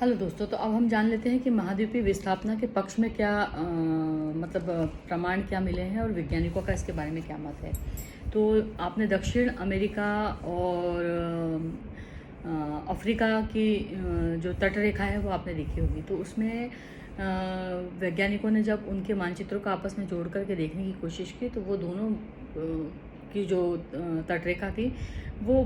Hello दोस्तों, तो अब हम जान लेते हैं कि महाद्वीपीय विस्थापना के पक्ष में क्या प्रमाण क्या मिले हैं और वैज्ञानिकों का इसके बारे में क्या मत है। तो आपने दक्षिण अमेरिका और अफ्रीका की जो तटरेखा है वो आपने देखी होगी। तो उसमें वैज्ञानिकों ने जब उनके मानचित्रों को आपस में जोड़ करके देखने की कोशिश की तो वो दोनों की जो तटरेखा थी वो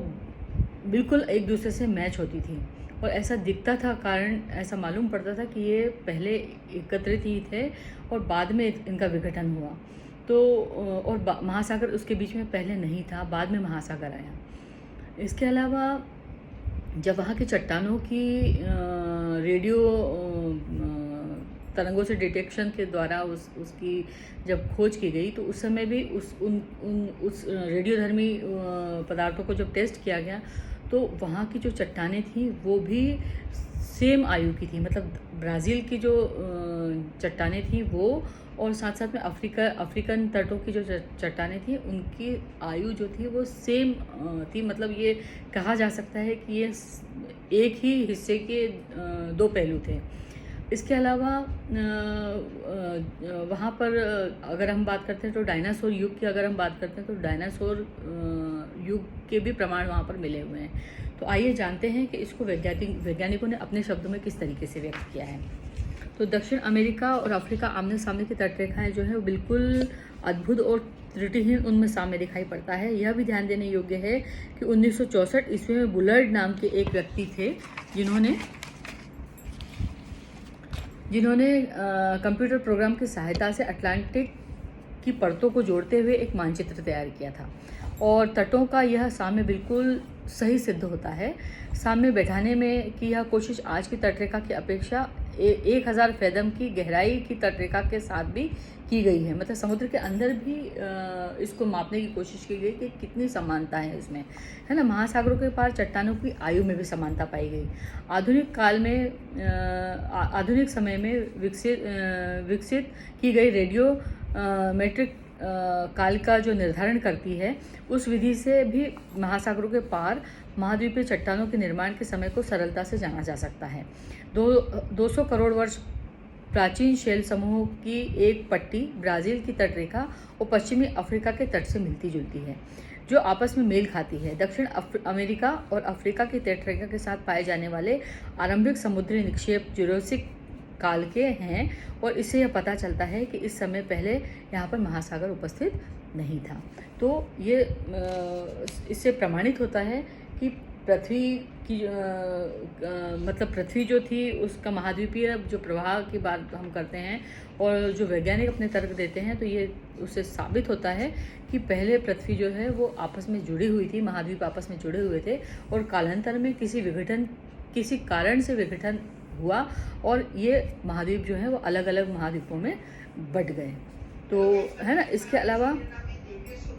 बिल्कुल एक दूसरे से मैच होती थी और ऐसा दिखता था, कारण ऐसा मालूम पड़ता था कि ये पहले एकत्रित ही थे और बाद में इनका विघटन हुआ। तो और महासागर उसके बीच में पहले नहीं था, बाद में महासागर आया। इसके अलावा जब वहाँ की चट्टानों की रेडियो तरंगों से डिटेक्शन के द्वारा उसकी जब खोज की गई तो उस समय भी उस रेडियोधर्मी पदार्थों को जब टेस्ट किया गया तो वहाँ की जो चट्टानें थी वो भी सेम आयु की थी। मतलब ब्राज़ील की जो चट्टानें थी वो और साथ साथ में अफ्रीकन तटों की जो चट्टानें थी उनकी आयु जो थी वो सेम थी। मतलब ये कहा जा सकता है कि ये एक ही हिस्से के दो पहलू थे। इसके अलावा वहाँ पर अगर हम बात करते हैं तो डायनासोर युग की अगर हम बात करते हैं तो डायनासोर युग के भी प्रमाण वहाँ पर मिले हुए हैं। तो आइए जानते हैं कि इसको वैज्ञानिकों ने अपने शब्दों में किस तरीके से व्यक्त किया है। तो दक्षिण अमेरिका और अफ्रीका आमने सामने की तटरेखाएं जो है वो बिल्कुल अद्भुत और त्रुटिहीन उनमें सामने दिखाई पड़ता है। यह भी ध्यान देने योग्य है कि 1964 ईस्वी में बुलर्ड नाम के एक व्यक्ति थे जिन्होंने कंप्यूटर प्रोग्राम की सहायता से अटलांटिक की परतों को जोड़ते हुए एक मानचित्र तैयार किया था और तटों का यह साम्य बिल्कुल सही सिद्ध होता है। साम्य बैठाने में की यह कोशिश आज की तटरेखा की अपेक्षा 1000 फैदम की गहराई की तटरेखा के साथ भी की गई है। मतलब समुद्र के अंदर भी इसको मापने की कोशिश की गई कि कितनी समानता है इसमें, है ना। महासागरों के पार चट्टानों की आयु में भी समानता पाई गई। आधुनिक समय में विकसित की गई रेडियो मेट्रिक काल का जो निर्धारण करती है उस विधि से भी महासागरों के पार महाद्वीपीय चट्टानों के निर्माण के समय को सरलता से जाना जा सकता है। 200 करोड़ वर्ष प्राचीन शैल समूह की एक पट्टी ब्राज़ील की तटरेखा और पश्चिमी अफ्रीका के तट से मिलती जुलती है, जो आपस में मेल खाती है। दक्षिण अमेरिका और अफ्रीका की तटरेखा के साथ पाए जाने वाले आरंभिक समुद्री निक्षेप जुरासिक काल के हैं और इससे यह पता चलता है कि इस समय पहले यहाँ पर महासागर उपस्थित नहीं था। तो ये इससे प्रमाणित होता है कि पृथ्वी की मतलब पृथ्वी जो थी उसका महाद्वीपीय जो प्रवाह की बात हम करते हैं और जो वैज्ञानिक अपने तर्क देते हैं तो ये उससे साबित होता है कि पहले पृथ्वी जो है वो आपस में जुड़ी हुई थी, महाद्वीप आपस में जुड़े हुए थे और कालांतर में किसी कारण से विघटन हुआ और ये महाद्वीप जो है वो अलग अलग महाद्वीपों में बट गए। तो है ना। इसके अलावा